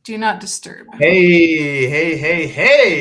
Do not disturb. Hey,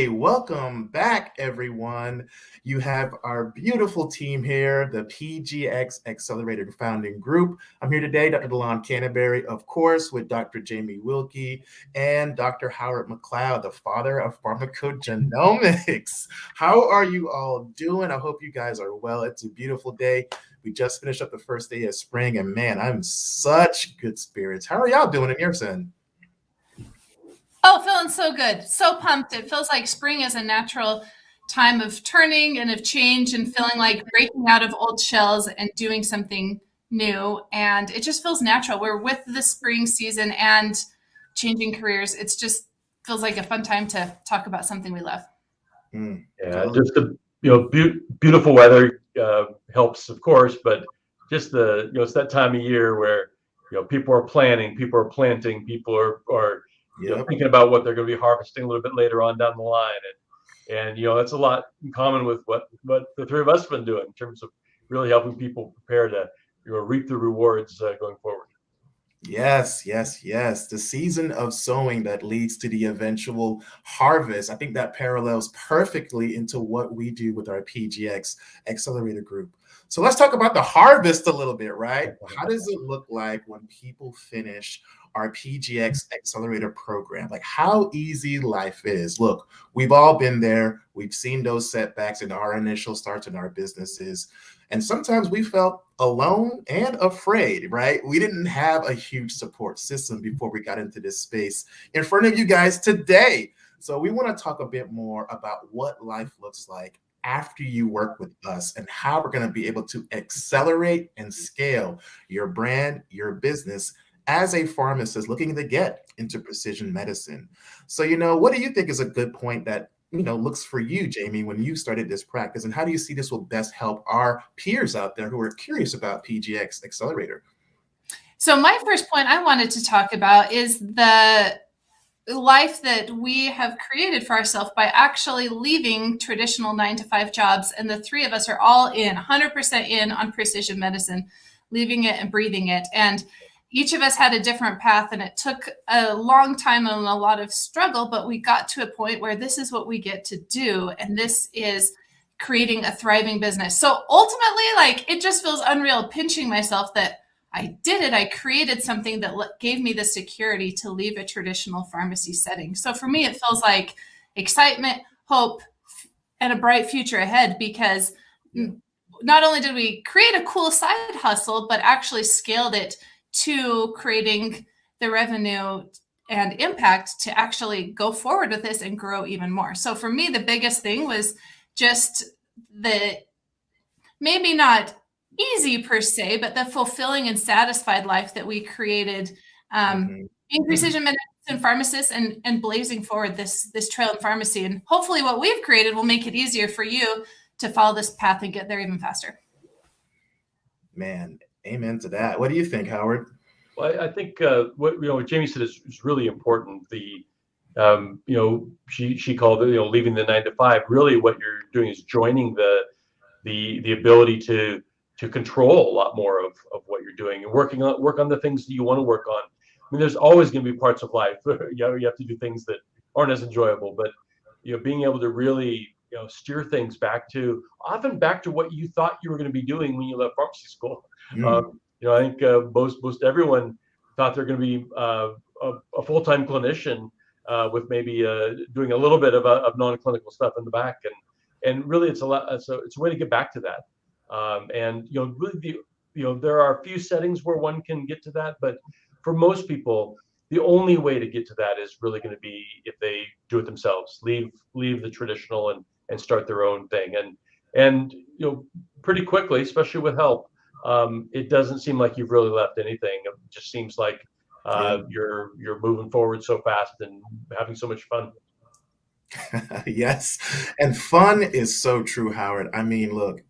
welcome back, everyone. You have our beautiful team here, the PGx Accelerator founding group. I'm here today, Dr. Delon Canterbury, of course, with Dr. Jamie Wilkie and Dr. Howard McLeod, the father of pharmacogenomics. How are you all doing? I hope you guys are well. It's a beautiful day. We just finished up the first day of spring, and man, I'm such good spirits. How are y'all doing in your end? Oh, feeling so good. So pumped. It feels like spring is a natural time of turning and of change and feeling like breaking out of old shells and doing something new. And it just feels natural. We're with the spring season and changing careers. It's just feels like a fun time to talk about something we love. Yeah, just the beautiful weather helps, of course, but just the it's that time of year where people are planning, people are planting, people are thinking about what they're going to be harvesting a little bit later on down the line, and that's a lot in common with what the three of us have been doing in terms of really helping people prepare to reap the rewards going forward. Yes. The season of sowing that leads to the eventual harvest. I think that parallels perfectly into what we do with our PGx Accelerator group. So let's talk about the harvest a little bit, right? How does it look like when people finish our PGx Accelerator program? Like how easy life is. Look, we've all been there. We've seen those setbacks in our initial starts in our businesses. And sometimes we felt alone and afraid, right? We didn't have a huge support system before we got into this space in front of you guys today. So we want to talk a bit more about what life looks like after you work with us and how we're going to be able to accelerate and scale your brand, your business as a pharmacist looking to get into precision medicine. So, what do you think is a good point that looks for you, Jamie, when you started this practice, and how do you see this will best help our peers out there who are curious about PGx Accelerator? So my first point I wanted to talk about is the life that we have created for ourselves by actually leaving traditional 9-to-5 jobs. And the three of us are all in 100% in on precision medicine, leaving it and breathing it. And each of us had a different path, and it took a long time and a lot of struggle, but we got to a point where this is what we get to do. And this is creating a thriving business. So ultimately, it just feels unreal pinching myself that I did it. I created something that gave me the security to leave a traditional pharmacy setting. So for me, it feels like excitement, hope, and a bright future ahead, because not only did we create a cool side hustle, but actually scaled it to creating the revenue and impact to actually go forward with this and grow even more. So for me, the biggest thing was just the maybe not easy per se, but the fulfilling and satisfied life that we created in precision medicine pharmacists and blazing forward this trail in pharmacy. And hopefully what we've created will make it easier for you to follow this path and get there even faster. Man, amen to that. What do you think, Howard? Well, I think what Jamie said is really important. The she called it leaving the 9-to-5. Really, what you're doing is joining the ability to control a lot more of what you're doing and work on the things that you want to work on. I mean, there's always going to be parts of life you have to do things that aren't as enjoyable, but being able to really steer things back to what you thought you were going to be doing when you left pharmacy school. I think most everyone thought they're going to be a full-time clinician with maybe doing a little bit of non-clinical stuff in the back, and really it's a way to get back to that. And really there are a few settings where one can get to that, but for most people, the only way to get to that is really going to be if they do it themselves, leave the traditional and start their own thing, and pretty quickly, especially with help. It doesn't seem like you've really left anything. It just seems like you're moving forward so fast and having so much fun. Yes, and fun is so true, Howard. I mean, look,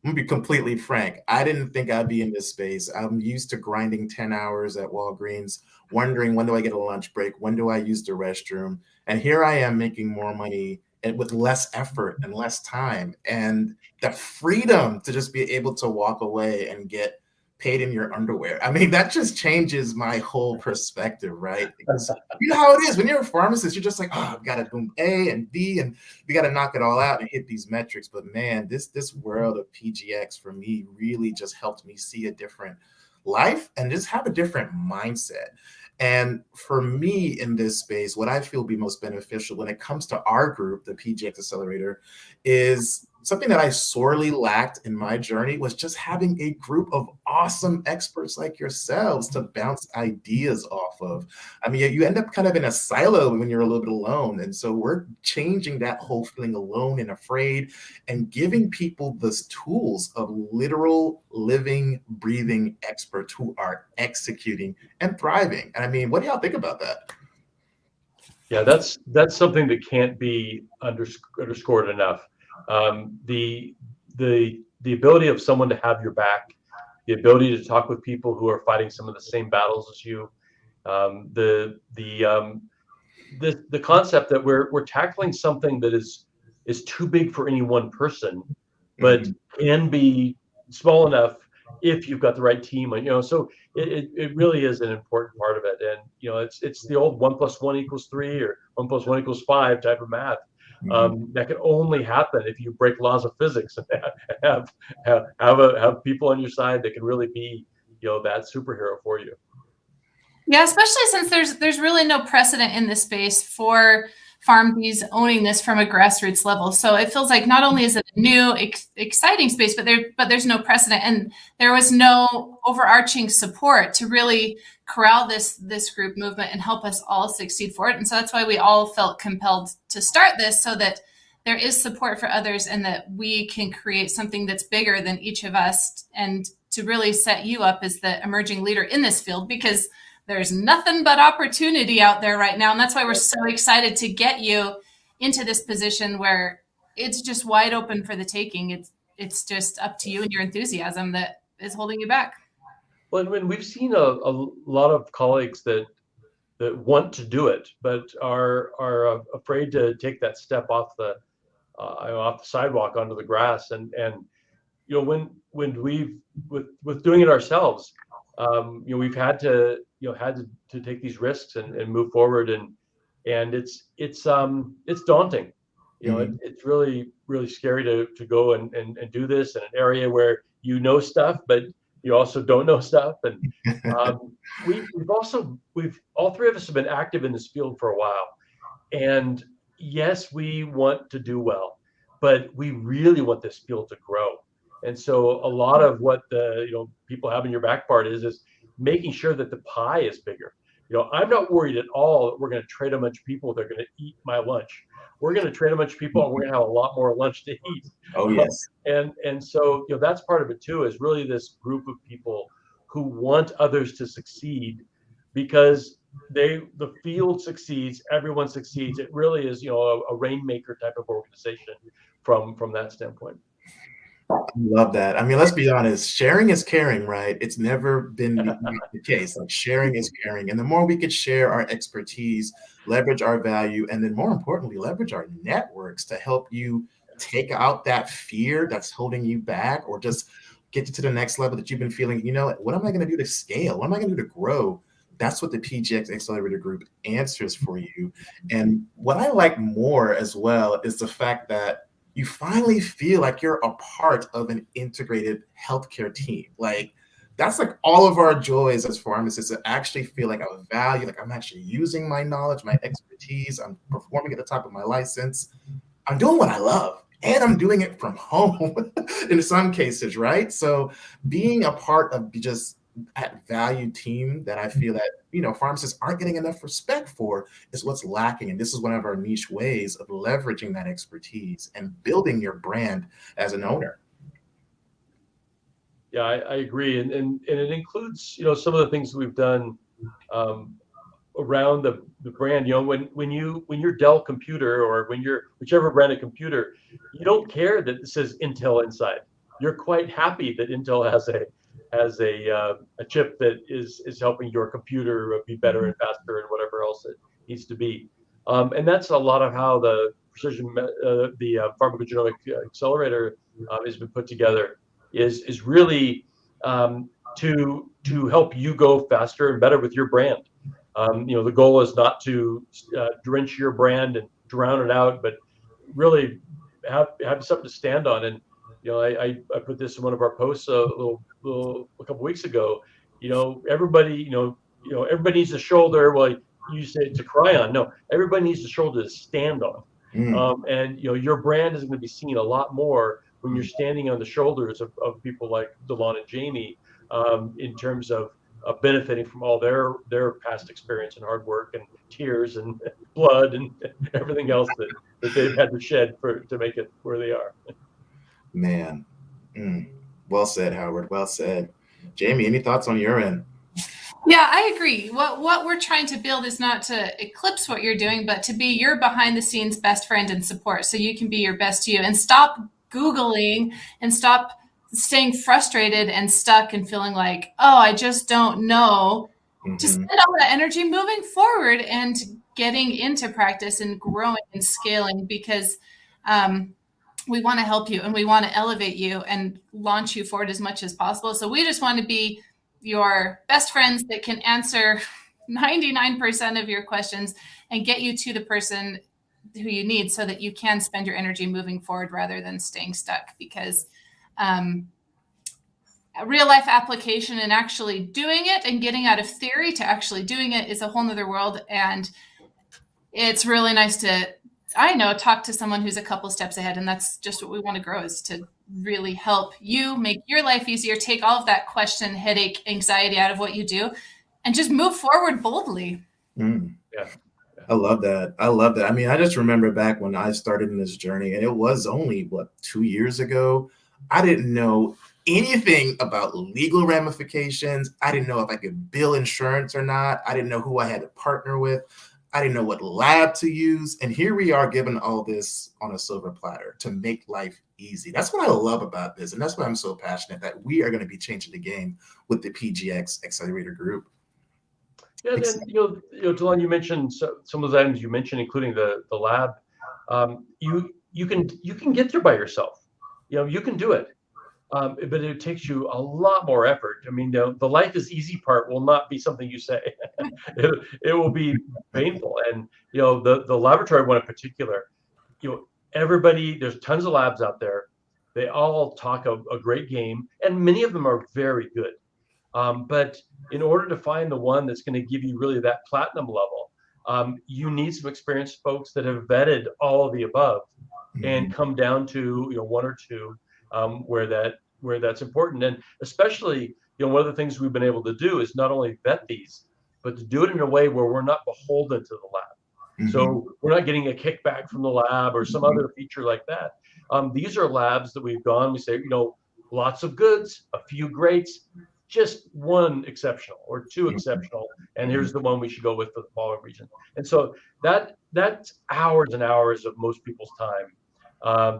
I'm gonna be completely frank. I didn't think I'd be in this space. I'm used to grinding 10 hours at Walgreens, wondering when do I get a lunch break? When do I use the restroom? And here I am making more money and with less effort and less time. And the freedom to just be able to walk away and get paid in your underwear. I mean, that just changes my whole perspective, right? Because you know how it is when you're a pharmacist, you're just like, oh, I've got to do A and B, and we got to knock it all out and hit these metrics. But man, this world of PGX for me really just helped me see a different life and just have a different mindset. And for me in this space, what I feel be most beneficial when it comes to our group, the PGx Accelerator, is something that I sorely lacked in my journey was just having a group of awesome experts like yourselves to bounce ideas off of. I mean, you end up kind of in a silo when you're a little bit alone. And so we're changing that whole feeling alone and afraid and giving people the tools of literal living, breathing experts who are executing and thriving. And I mean, what do y'all think about that? Yeah, that's something that can't be underscored enough. The ability of someone to have your back, the ability to talk with people who are fighting some of the same battles as you, the concept that we're tackling something that is too big for any one person, but can be small enough if you've got the right team. So it really is an important part of it. And it's the old 1 + 1 = 3 or 1 + 1 = 5 type of math. That can only happen if you break laws of physics and have people on your side that can really be that superhero for you. Yeah, especially since there's really no precedent in this space for PharmBs owning this from a grassroots level. So it feels like not only is it a new, exciting space, but there's no precedent, and there was no overarching support to really corral this group movement and help us all succeed for it. And so that's why we all felt compelled to start this, so that there is support for others and that we can create something that's bigger than each of us, and to really set you up as the emerging leader in this field, because there's nothing but opportunity out there right now. And that's why we're so excited to get you into this position where it's just wide open for the taking. It's just up to you and your enthusiasm that is holding you back. Well, when we've seen a lot of colleagues that want to do it, but are afraid to take that step off the sidewalk onto the grass. And when we've with doing it ourselves, we've had to take these risks and move forward, and it's daunting. It's really really scary to go and do this in an area where stuff, but you also don't know stuff. And we've all three of us have been active in this field for a while, and yes, we want to do well, but we really want this field to grow. And so a lot of what the people have in your back part is making sure that the pie is bigger. I'm not worried at all that we're going to train a bunch of people that are going to eat my lunch. We're going to train a bunch of people, and we're going to have a lot more lunch to eat. Oh yes. And so that's part of it too, is really this group of people who want others to succeed, because the field succeeds, everyone succeeds. It really is a rainmaker type of organization from that standpoint. I love that. I mean, let's be honest, sharing is caring, right? It's never been the case. Like, sharing is caring. And the more we could share our expertise, leverage our value, and then more importantly, leverage our networks to help you take out that fear that's holding you back, or just get you to the next level that you've been feeling, what am I going to do to scale? What am I going to do to grow? That's what the PGx Accelerator Group answers for you. And what I like more as well is the fact that you finally feel like you're a part of an integrated healthcare team. Like, that's like all of our joys as pharmacists, to actually feel like I have value, like I'm actually using my knowledge, my expertise, I'm performing at the top of my license, I'm doing what I love, and I'm doing it from home in some cases, right? So being a part of just that value team that I feel that pharmacists aren't getting enough respect for is what's lacking. And this is one of our niche ways of leveraging that expertise and building your brand as an owner. Yeah, I agree, and it includes some of the things that we've done around the brand. When you're Dell computer, or when you're whichever brand of computer, you don't care that it says Intel inside. You're quite happy that Intel has a chip that is helping your computer be better and faster and whatever else it needs to be. And that's a lot of how the pharmacogenomic accelerator has been put together. Is really to help you go faster and better with your brand. The goal is not to drench your brand and drown it out, but really have something to stand on. And I put this in one of our posts a couple weeks ago. Everybody everybody needs a shoulder. Well, you say to cry on. No, everybody needs a shoulder to stand on. And your brand is going to be seen a lot more when you're standing on the shoulders of people like Delon and Jamie, in terms of benefiting from all their past experience and hard work and tears and blood and everything else that they've had to shed to make it where they are. Man, well said, Howard. Well said. Jamie, any thoughts on your end? Yeah, I agree. What we're trying to build is not to eclipse what you're doing, but to be your behind the scenes best friend and support, so you can be your best you and stop Googling and stop staying frustrated and stuck and feeling like, oh, I just don't know. To spend all that energy moving forward and getting into practice and growing and scaling, because we want to help you and we want to elevate you and launch you forward as much as possible. So we just want to be your best friends that can answer 99% of your questions and get you to the person who you need, so that you can spend your energy moving forward rather than staying stuck. Because real life application and actually doing it and getting out of theory to actually doing it is a whole nother world. And it's really nice to, talk to someone who's a couple steps ahead. And that's just what we want to grow, is to really help you make your life easier, take all of that question, headache, anxiety out of what you do, and just move forward boldly. Yeah. I love that. I mean, I just remember back when I started in this journey, and it was only 2 years ago. I didn't know anything about legal ramifications. I didn't know if I could bill insurance or not. I didn't know who I had to partner with. I didn't know what lab to use. And here we are given all this on a silver platter to make life easy. That's what I love about this. And that's why I'm so passionate that we are going to be changing the game with the PGx Accelerator group. Yeah, then, Delon, you mentioned some of the items you mentioned, including the lab. You can get there by yourself. You can do it. But it takes you a lot more effort. I mean, the life is easy part will not be something you say. it will be painful. And, the laboratory one in particular, everybody, there's tons of labs out there. They all talk a great game, and many of them are very good. But in order to find the one that's going to give you really that platinum level, you need some experienced folks that have vetted all of the above and come down to one or two where that's important. And especially one of the things we've been able to do is not only vet these, but to do it in a way where we're not beholden to the lab. So we're not getting a kickback from the lab or some other feature like that. These are labs that we've gone, we say, lots of goods, a few greats, just one exceptional or two exceptional, and here's the one we should go with for the following region. And so that's hours and hours of most people's time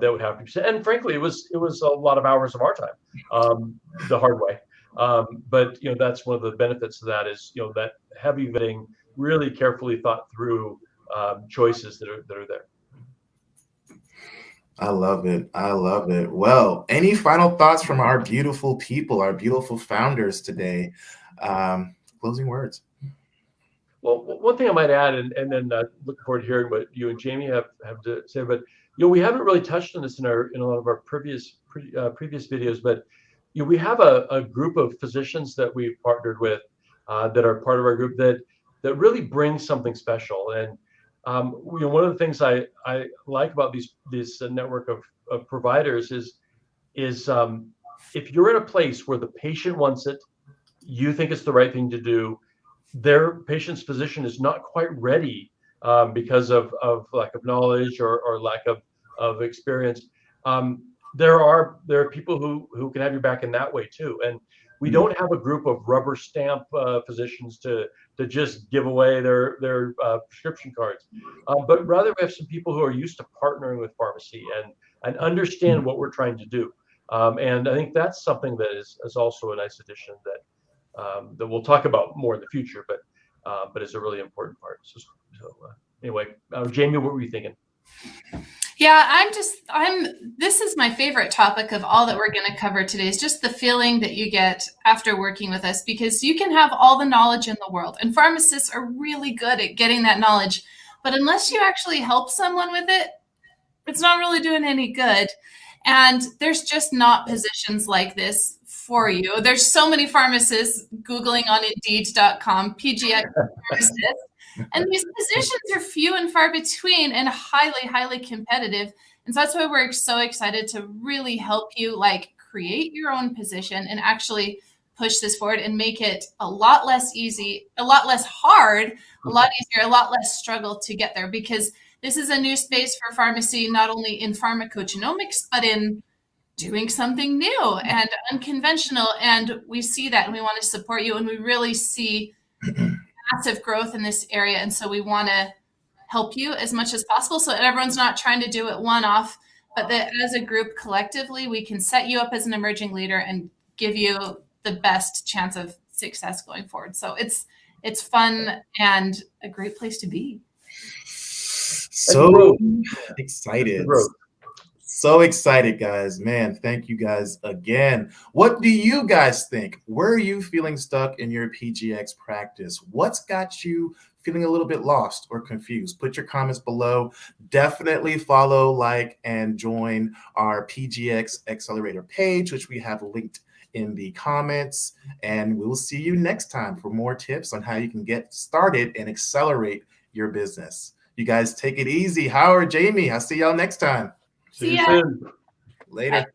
that would have to be said. And frankly, it was a lot of hours of our time, the hard way. But that's one of the benefits of that is that heavy vetting, really carefully thought through choices that are there. I love it. Well, any final thoughts from our beautiful people, our beautiful founders today? Closing words. Well, one thing I might add, and then looking forward to hearing what you and Jamie have to say, but we haven't really touched on this in a lot of our previous videos, but we have a group of physicians that we've partnered with that are part of our group that really bring something special. And one of the things I like about this network of providers is if you're in a place where the patient wants it, you think it's the right thing to do, their patient's physician is not quite ready because of lack of knowledge or lack of experience. There are people who can have your back in that way too. And we don't have a group of rubber stamp physicians to just give away their prescription cards, but rather we have some people who are used to partnering with pharmacy and understand what we're trying to do. And I think that's something that is also a nice addition that we'll talk about more in the future, but is a really important part. So anyway, Jamie, what were you thinking? Yeah, this is my favorite topic of all that we're going to cover today is just the feeling that you get after working with us, because you can have all the knowledge in the world, and pharmacists are really good at getting that knowledge. But unless you actually help someone with it, it's not really doing any good. And there's just not positions like this for you. There's so many pharmacists Googling on Indeed.com, PGx pharmacist, and these positions are few and far between and highly, highly competitive. And so that's why we're so excited to really help you like create your own position and actually push this forward and make it a lot less easy, a lot less hard, a lot easier, a lot less struggle to get there, because this is a new space for pharmacy, not only in pharmacogenomics, but in doing something new and unconventional. And we see that and we want to support you. And we really see massive growth in this area. And so we want to help you as much as possible so that everyone's not trying to do it one off, but that as a group collectively, we can set you up as an emerging leader and give you the best chance of success going forward. So it's fun and a great place to be. So excited. So excited, guys. Man, thank you guys again. What do you guys think? Where are you feeling stuck in your PGx practice? What's got you feeling a little bit lost or confused? Put your comments below. Definitely follow, like, and join our PGx Accelerator page, which we have linked in the comments. And we'll see you next time for more tips on how you can get started and accelerate your business. You guys take it easy. Howard, Jamie, I'll see y'all next time. See you soon. Later. Bye.